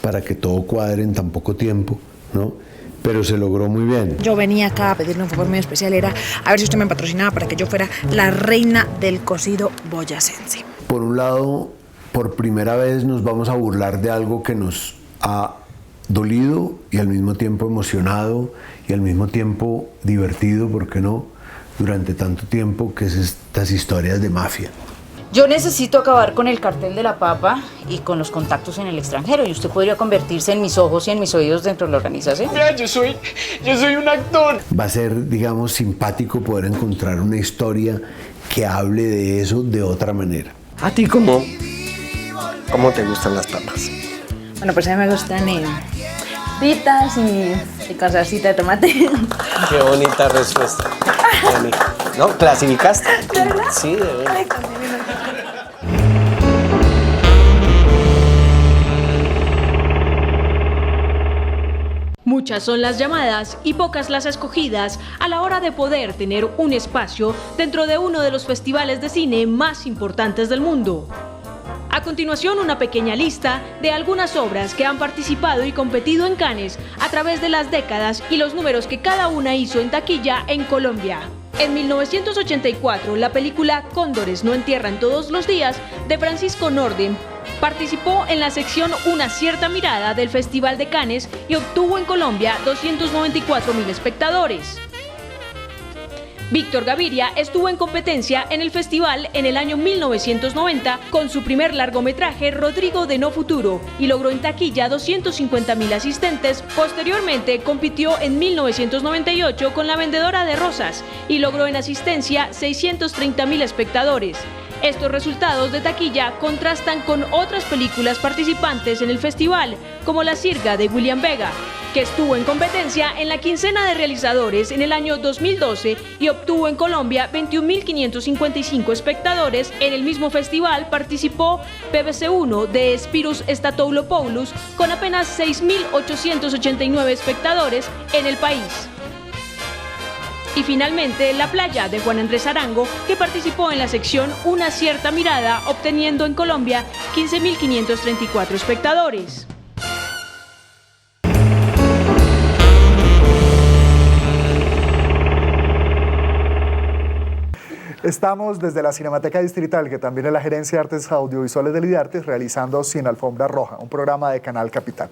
para que todo cuadre en tan poco tiempo, ¿no? Pero se logró muy bien.
Yo venía acá a pedirle un favor muy especial, era a ver si usted me patrocinaba para que yo fuera la reina del cocido boyacense.
Por un lado, por primera vez nos vamos a burlar de algo que nos ha dolido y al mismo tiempo emocionado y al mismo tiempo divertido, ¿por qué no?, durante tanto tiempo, que es estas historias de mafia.
Yo necesito acabar con el cartel de la papa y con los contactos en el extranjero, y usted podría convertirse en mis ojos y en mis oídos dentro de la organización.
Mira, yo soy un actor.
Va a ser, digamos, simpático poder encontrar una historia que hable de eso de otra manera.
¿A ti cómo te gustan las papas?
Bueno, pues a mí me gustan fritas y con salsita de tomate.
Qué bonita respuesta. ¿No? ¿Clasificaste?
¿De verdad?
Sí, de verdad.
Muchas son las llamadas y pocas las escogidas a la hora de poder tener un espacio dentro de uno de los festivales de cine más importantes del mundo. A continuación, una pequeña lista de algunas obras que han participado y competido en Cannes a través de las décadas y los números que cada una hizo en taquilla en Colombia. En 1984, la película Cóndores no entierran todos los días, de Francisco Nordin, participó en la sección Una cierta mirada del Festival de Cannes y obtuvo en Colombia 294.000 espectadores. Víctor Gaviria estuvo en competencia en el festival en el año 1990 con su primer largometraje Rodrigo de No Futuro y logró en taquilla 250.000 asistentes. Posteriormente compitió en 1998 con La Vendedora de Rosas y logró en asistencia 630.000 espectadores. Estos resultados de taquilla contrastan con otras películas participantes en el festival, como La Sirga de William Vega, que estuvo en competencia en la quincena de realizadores en el año 2012 y obtuvo en Colombia 21.555 espectadores. En el mismo festival participó PBC1 de Spyros Statopoulos con apenas 6.889 espectadores en el país. Y finalmente, La Playa de Juan Andrés Arango, que participó en la sección Una cierta mirada, obteniendo en Colombia 15.534 espectadores.
Estamos desde la Cinemateca Distrital, que también es la Gerencia de Artes Audiovisuales del IDARTES, realizando Sin Alfombra Roja, un programa de Canal Capital.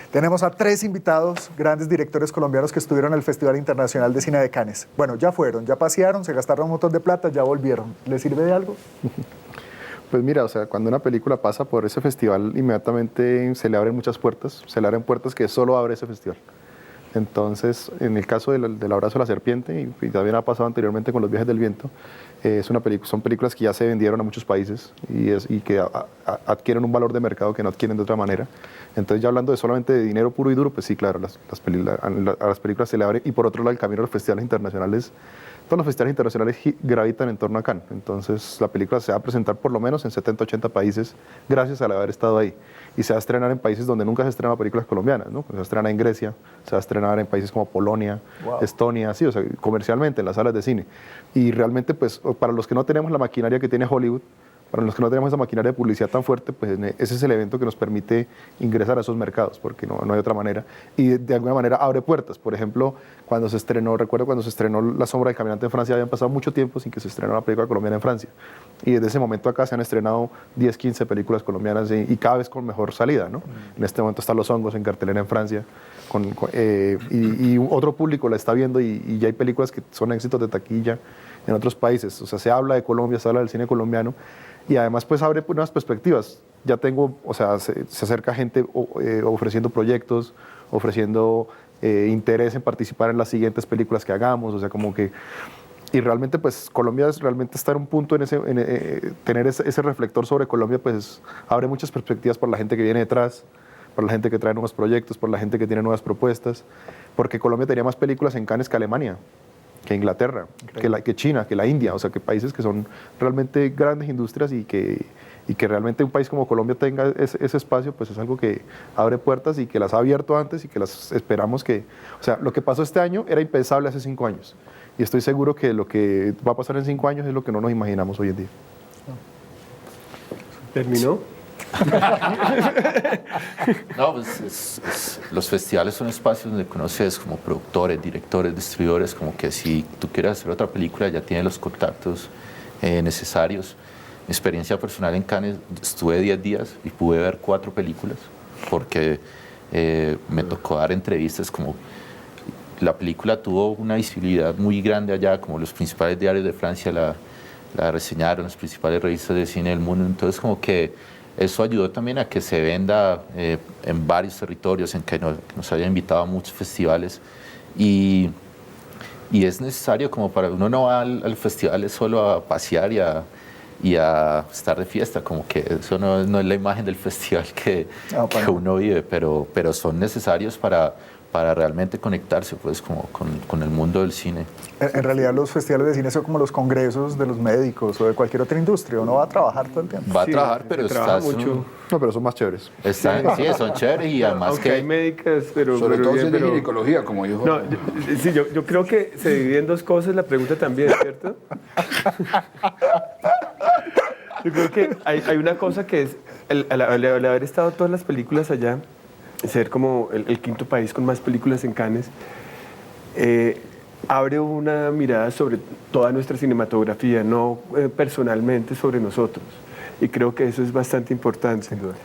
Tenemos a 3 invitados, grandes directores colombianos que estuvieron en el Festival Internacional de Cine de Cannes. Bueno, ya fueron, ya pasearon, se gastaron un montón de plata, ya volvieron. ¿Les sirve de algo?
Pues mira, o sea, cuando una película pasa por ese festival, inmediatamente se le abren muchas puertas, se le abren puertas que solo abre ese festival. Entonces, en el caso del Abrazo de la Serpiente, y también ha pasado anteriormente con Los Viajes del Viento, son películas que ya se vendieron a muchos países y que adquieren un valor de mercado que no adquieren de otra manera. Entonces, ya hablando solamente de dinero puro y duro, pues sí, claro, a las películas se le abre. Y por otro lado, el camino a los festivales internacionales, todos los festivales internacionales gravitan en torno a Cannes. Entonces, la película se va a presentar por lo menos en 70, 80 países gracias al haber estado ahí. Y se va a estrenar en países donde nunca se estrenan películas colombianas, ¿no? Se va a estrenar en Grecia, se va a estrenar en países como Polonia, Estonia, sí, o sea, comercialmente en las salas de cine. Y realmente, pues, para los que no tenemos la maquinaria que tiene Hollywood, para los que no tenemos esa maquinaria de publicidad tan fuerte, pues ese es el evento que nos permite ingresar a esos mercados, porque no hay otra manera. Y de alguna manera abre puertas. Por ejemplo, recuerdo cuando se estrenó La Sombra del Caminante en Francia, habían pasado mucho tiempo sin que se estrenara una película colombiana en Francia. Y desde ese momento acá se han estrenado 10, 15 películas colombianas y cada vez con mejor salida, ¿no? En este momento está Los Hongos en cartelera en Francia, y otro público la está viendo y ya hay películas que son éxitos de taquilla en otros países. O sea, se habla de Colombia, se habla del cine colombiano. Y además pues abre nuevas perspectivas. Ya tengo, o sea, se acerca gente ofreciendo proyectos, ofreciendo interés en participar en las siguientes películas que hagamos, o sea, como que... Y realmente pues Colombia realmente está en un punto tener ese reflector sobre Colombia pues abre muchas perspectivas para la gente que viene detrás, para la gente que trae nuevos proyectos, para la gente que tiene nuevas propuestas, porque Colombia tenía más películas en Cannes que Alemania, que Inglaterra, que China, que la India, o sea, que países que son realmente grandes industrias y que realmente un país como Colombia tenga ese espacio, pues es algo que abre puertas y que las ha abierto antes y que las esperamos que... O sea, lo que pasó este año era impensable hace 5 años y estoy seguro que lo que va a pasar en 5 años es lo que no nos imaginamos hoy en día.
¿Terminó?
No, pues los festivales son espacios donde conoces como productores, directores, distribuidores, como que si tú quieres hacer otra película ya tienes los contactos necesarios. Mi experiencia personal en Cannes, estuve 10 días y pude ver 4 películas porque me tocó dar entrevistas, como la película tuvo una visibilidad muy grande allá, como los principales diarios de Francia la reseñaron, las principales revistas de cine del mundo, entonces como que eso ayudó también a que se venda en varios territorios, en que nos hayan invitado a muchos festivales y es necesario, como para uno no va al festival solo a pasear y a estar de fiesta, como que eso no es la imagen del festival que uno vive, pero son necesarios para realmente conectarse pues, como con el mundo del cine.
En realidad los festivales de cine son como los congresos de los médicos o de cualquier otra industria. Uno va a trabajar todo el tiempo.
Va a trabajar, pero
estás... mucho. No, pero son más chéveres.
Sí, son chéveres y además
aunque hay médicas, pero...
Sobre todo
bien,
si es de ginecología, como dijo.
No, yo creo que se divide en 2 cosas la pregunta también, ¿cierto? Yo creo que hay una cosa que es, al haber estado todas las películas allá, ser como el quinto país con más películas en Cannes, abre una mirada sobre toda nuestra cinematografía, no personalmente sobre nosotros. Y creo que eso es bastante importante. Sin duda.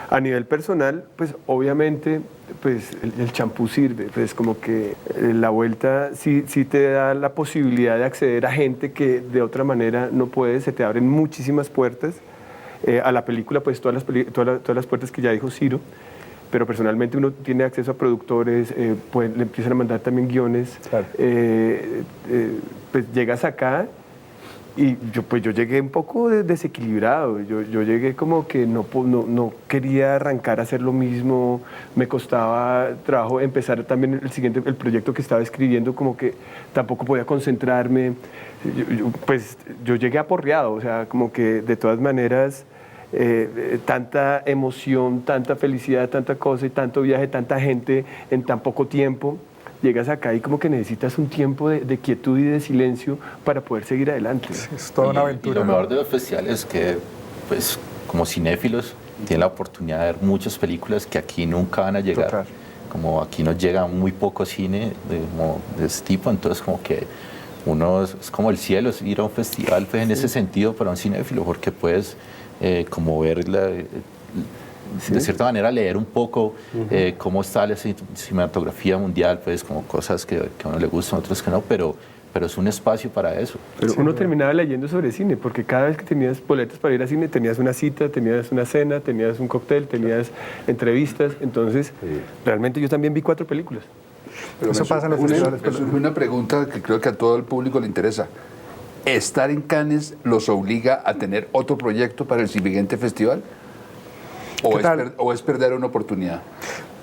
A nivel personal, pues obviamente pues, el champú sirve, pues como que la vuelta sí te da la posibilidad de acceder a gente que de otra manera no puede, se te abren muchísimas puertas. A la película, pues todas las puertas que ya dijo Ciro, pero personalmente uno tiene acceso a productores, pues, le empiezan a mandar también guiones, claro. Pues llegas acá y yo llegué un poco desequilibrado, yo llegué como que no quería arrancar a hacer lo mismo, me costaba trabajo empezar también el proyecto que estaba escribiendo, como que tampoco podía concentrarme, pues yo llegué aporreado, o sea, como que de todas maneras tanta emoción, tanta felicidad, tanta cosa y tanto viaje, tanta gente en tan poco tiempo. Llegas acá y como que necesitas un tiempo de quietud y de silencio para poder seguir adelante.
Sí, es toda una aventura.
Y lo mejor de los festivales es que, pues, como cinéfilos, tienen la oportunidad de ver muchas películas que aquí nunca van a llegar. Total. Como aquí nos llega muy poco cine de este tipo, entonces como que uno es como el cielo, es ir a un festival pues, en ese sentido para un cinéfilo, porque puedes como ver de cierta manera leer un poco cómo está la cinematografía mundial, pues como cosas que a uno le gustan, otras que no, pero es un espacio para eso.
Pero uno terminaba leyendo sobre cine, porque cada vez que tenías boletos para ir al cine, tenías una cita, tenías una cena, tenías un cóctel, tenías entrevistas, entonces realmente yo también vi 4 películas.
Pero eso pasa en los festivales. Es una pregunta que creo que a todo el público le interesa. ¿Estar en Cannes los obliga a tener otro proyecto para el siguiente festival? ¿O es perder una oportunidad?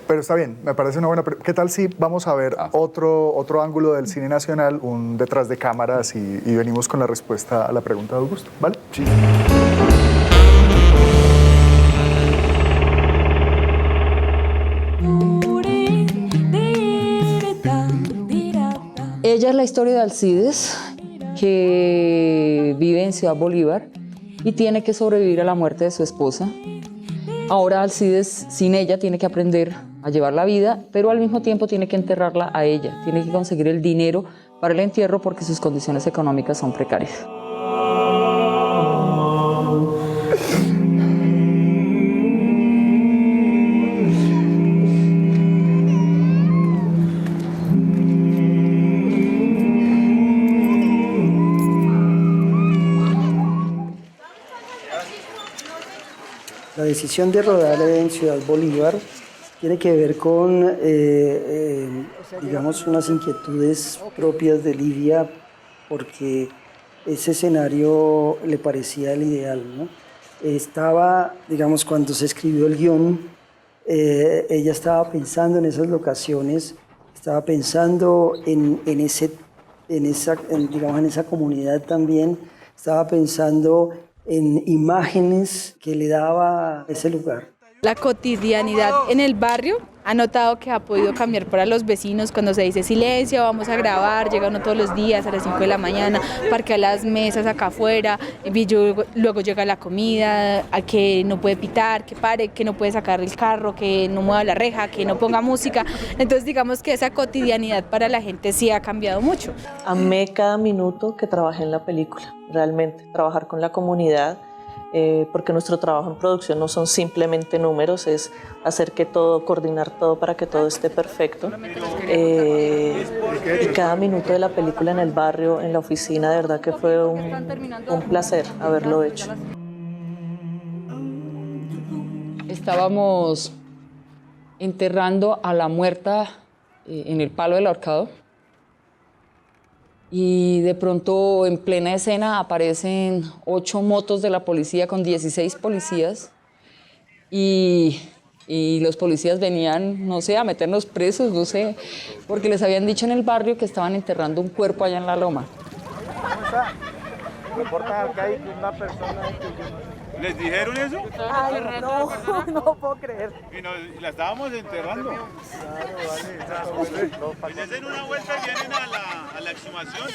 Pero está bien, me parece una buena pregunta. ¿Qué tal si vamos a ver otro ángulo del cine nacional, un detrás de cámaras, y venimos con la respuesta a la pregunta de Augusto? ¿Vale? Sí.
Ella es la historia de Alcides, que vive en Ciudad Bolívar y tiene que sobrevivir a la muerte de su esposa. Ahora Alcides, sin ella, tiene que aprender a llevar la vida, pero al mismo tiempo tiene que enterrarla a ella. Tiene que conseguir el dinero para el entierro porque sus condiciones económicas son precarias.
La decisión de rodar en Ciudad Bolívar tiene que ver con, digamos, unas inquietudes propias de Lidia, porque ese escenario le parecía el ideal, ¿no? Estaba, digamos, cuando se escribió el guión, ella estaba pensando en esas locaciones, estaba pensando en esa comunidad también, estaba pensando en imágenes que le daba ese lugar.
La cotidianidad en el barrio ha notado que ha podido cambiar para los vecinos cuando se dice silencio, vamos a grabar, llega uno todos los días a las 5 de la mañana, parquea las mesas acá afuera, luego llega la comida, a que no puede pitar, que pare, que no puede sacar el carro, que no mueva la reja, que no ponga música. Entonces digamos que esa cotidianidad para la gente sí ha cambiado mucho.
Amé cada minuto que trabajé en la película, realmente, trabajar con la comunidad. Porque nuestro trabajo en producción no son simplemente números, es hacer que todo, coordinar todo para que todo esté perfecto. Y cada minuto de la película en el barrio, en la oficina, de verdad que fue un placer haberlo hecho.
Estábamos enterrando a la muerta en el palo del ahorcado. Y de pronto, en plena escena, aparecen 8 motos de la policía con 16 policías. Y los policías venían, no sé, a meternos presos, no sé, porque les habían dicho en el barrio que estaban enterrando un cuerpo allá en la loma.
¿Cómo está? Reportan que hay una persona que... ¿Les dijeron eso?
Ay, no puedo creer.
Y la estábamos enterrando. Claro, vale. Hacen una vuelta y vienen a la exhumación.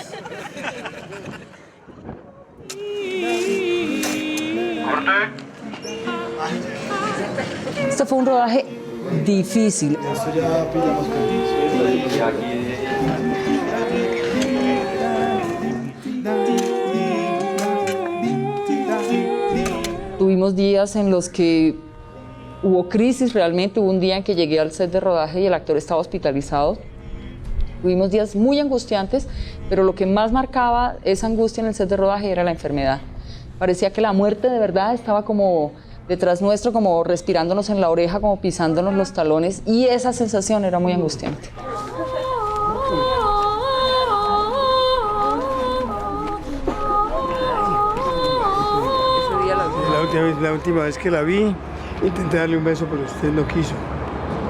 Este fue un rodaje difícil. Tuvimos días en los que hubo crisis realmente. Hubo un día en que llegué al set de rodaje y el actor estaba hospitalizado. Tuvimos días muy angustiantes, pero lo que más marcaba esa angustia en el set de rodaje era la enfermedad. Parecía que la muerte de verdad estaba como detrás nuestro, como respirándonos en la oreja, como pisándonos los talones, y esa sensación era muy angustiante.
La última vez que la vi, intenté darle un beso, pero usted no quiso.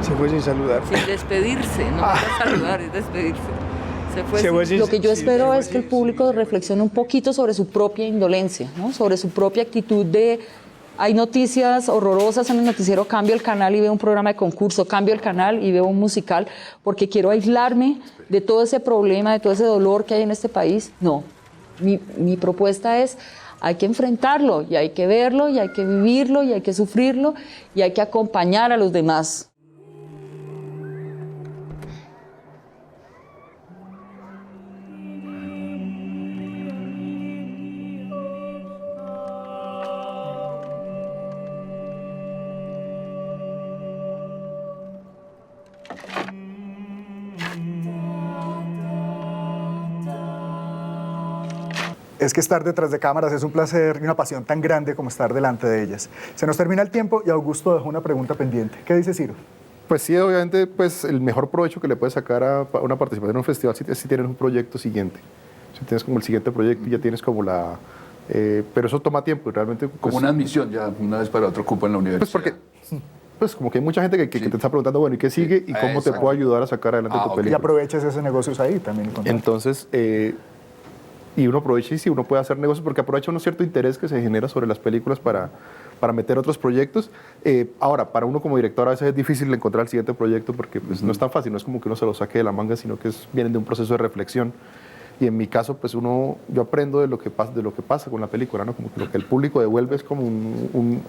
Se fue sin saludar.
Sin despedirse, no para saludar, es despedirse.
Lo
que yo espero es que el público reflexione un poquito sobre su propia indolencia, ¿no? Sobre su propia actitud de... Hay noticias horrorosas en el noticiero, cambio el canal y veo un programa de concurso, cambio el canal y veo un musical, porque quiero aislarme de todo ese problema, de todo ese dolor que hay en este país. No, mi propuesta es, hay que enfrentarlo y hay que verlo y hay que vivirlo y hay que sufrirlo y hay que acompañar a los demás.
Es que estar detrás de cámaras es un placer y una pasión tan grande como estar delante de ellas. Se nos termina el tiempo y Augusto dejó una pregunta pendiente. ¿Qué dice Ciro?
Pues sí, obviamente, pues el mejor provecho que le puedes sacar a una participación en un festival es si tienes un proyecto siguiente. Si tienes como el siguiente proyecto y ya tienes como la... pero eso toma tiempo y realmente... Pues,
como una admisión ya, una vez para otro cupo en la universidad.
Pues porque... Pues como que hay mucha gente que te está preguntando, bueno, ¿y qué sigue? ¿Y cómo te puedo ayudar a sacar adelante tu película?
Y aproveches ese negocio ahí también.
Entonces... y uno aprovecha y sí, uno puede hacer negocios porque aprovecha un cierto interés que se genera sobre las películas para meter otros proyectos. Ahora, para uno como director a veces es difícil encontrar el siguiente proyecto porque pues, no es tan fácil, no es como que uno se lo saque de la manga, sino que vienen de un proceso de reflexión. Y en mi caso, pues yo aprendo de lo que pasa con la película, ¿no? Como que lo que el público devuelve es como uno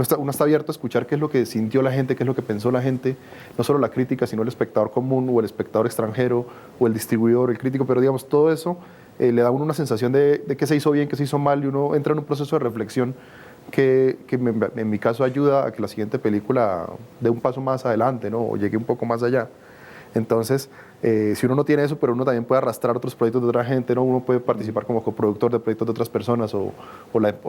está abierto a escuchar qué es lo que sintió la gente, qué es lo que pensó la gente, no solo la crítica, sino el espectador común o el espectador extranjero o el distribuidor, el crítico, pero digamos, todo eso le da a uno una sensación de qué se hizo bien, qué se hizo mal, y uno entra en un proceso de reflexión que en mi caso ayuda a que la siguiente película dé un paso más adelante, ¿no? O llegue un poco más allá. Entonces, si uno no tiene eso, pero uno también puede arrastrar otros proyectos de otra gente, ¿no? Uno puede participar como coproductor de proyectos de otras personas, o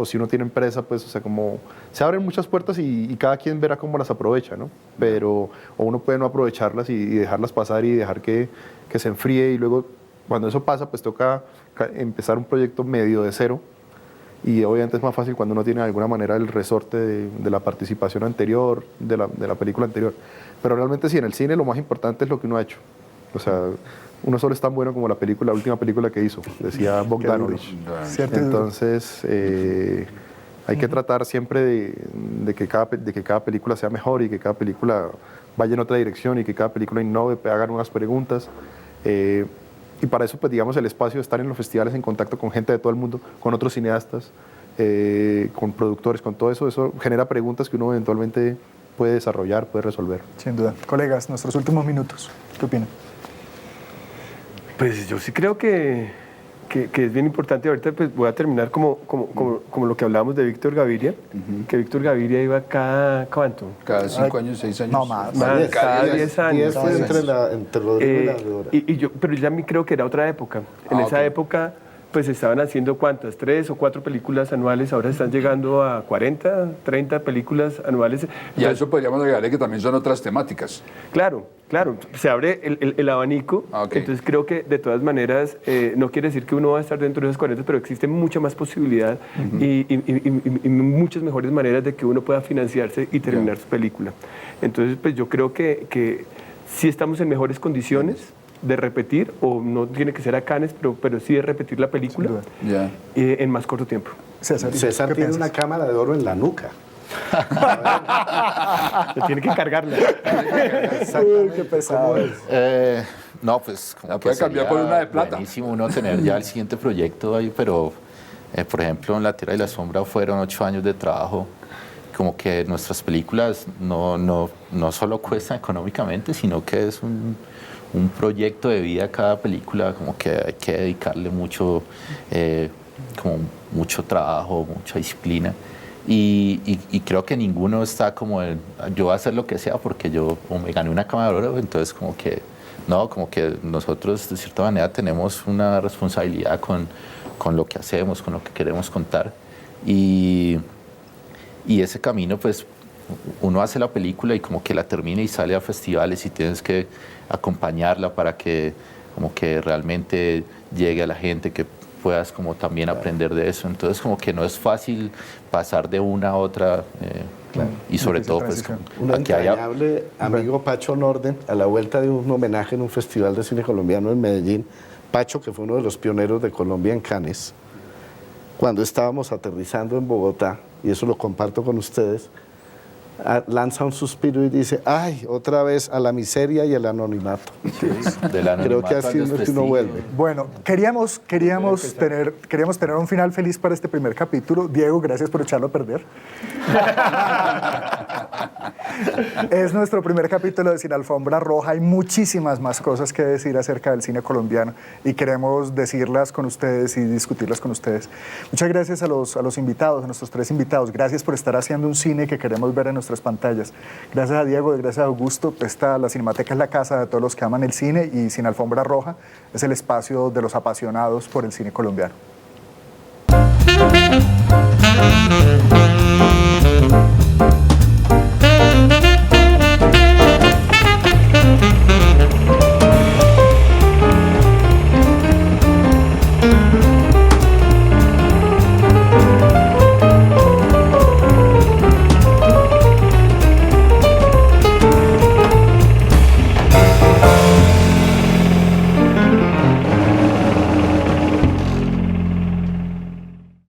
si uno tiene empresa, pues, o sea, como se abren muchas puertas y cada quien verá cómo las aprovecha, ¿no? Pero, o uno puede no aprovecharlas y dejarlas pasar y dejar que se enfríe, y luego, cuando eso pasa, pues toca empezar un proyecto medio de cero, y obviamente es más fácil cuando uno tiene de alguna manera el resorte de la participación anterior, de la película anterior. Pero realmente sí, en el cine lo más importante es lo que uno ha hecho. O sea, uno solo es tan bueno como la última película que hizo, decía Bogdanovich. Entonces, hay que tratar siempre de que cada película sea mejor y que cada película vaya en otra dirección y que cada película innove, haga nuevas preguntas. Y para eso, pues digamos, el espacio de estar en los festivales en contacto con gente de todo el mundo, con otros cineastas, con productores, con todo eso, eso genera preguntas que uno eventualmente puede desarrollar, puede resolver.
Sin duda. Colegas, nuestros últimos minutos, ¿qué opinan?
Pues yo sí creo que es bien importante. Ahorita pues voy a terminar como lo que hablábamos de Víctor Gaviria, que Víctor Gaviria iba ¿cuánto?
Cada 5 años, 6 años.
No, más.
Cada 10 años.
10 fue entre Rodrigo y la Dora.
Pero yo también creo que era otra época. En esa época pues estaban haciendo ¿cuántas? 3 o 4 películas anuales, ahora están llegando a 40, 30 películas anuales.
Y a eso podríamos agregarle que también son otras temáticas.
Claro, se abre el abanico, entonces creo que de todas maneras no quiere decir que uno va a estar dentro de esos 40, pero existe mucha más posibilidad y muchas mejores maneras de que uno pueda financiarse y terminar su película. Entonces pues yo creo que sí estamos en mejores condiciones de repetir, o no tiene que ser a Cannes, pero sí de repetir la película en más corto tiempo.
César tiene una cámara de oro en la nuca.
Tiene que cargarla.
Uy, qué pesado.
No, pues como
la puede cambiar por una de plata.
Buenísimo uno tener ya el siguiente proyecto ahí, pero Por ejemplo, en La Tierra y la Sombra fueron 8 años de trabajo. Como que nuestras películas no solo cuestan económicamente, sino que es un proyecto de vida cada película, como que hay que dedicarle mucho, como mucho trabajo, mucha disciplina. Y creo que ninguno está como yo voy a hacer lo que sea porque yo me gané una Cámara de Oro, entonces como que no, como que nosotros de cierta manera tenemos una responsabilidad con lo que hacemos, con lo que queremos contar. Y ese camino, pues uno hace la película y como que la termina y sale a festivales y tienes que acompañarla para que como que realmente llegue a la gente, que puedas como también aprender de eso. Entonces como que no es fácil pasar de una a otra y sobre todo pues
un entrañable amigo, Pacho Norden, a la vuelta de un homenaje en un festival de cine colombiano en Medellín. Pacho, que fue uno de los pioneros de Colombia en Cannes, cuando estábamos aterrizando en Bogotá, y eso lo comparto con ustedes, lanza un suspiro y dice, ay, otra vez a la miseria y al anonimato.
Sí, del anonimato.
Creo que así es que uno vuelve.
Bueno, queríamos tener un final feliz para este primer capítulo. Diego, gracias por echarlo a perder. Es nuestro primer capítulo de Sin Alfombra Roja. Hay muchísimas más cosas que decir acerca del cine colombiano y queremos decirlas con ustedes y discutirlas con ustedes. Muchas gracias a los invitados, a nuestros 3 invitados. Gracias por estar haciendo un cine que queremos ver en nuestras pantallas. Gracias a Diego, gracias a Augusto. La Cinemateca es la casa de todos los que aman el cine y Sin Alfombra Roja es el espacio de los apasionados por el cine colombiano.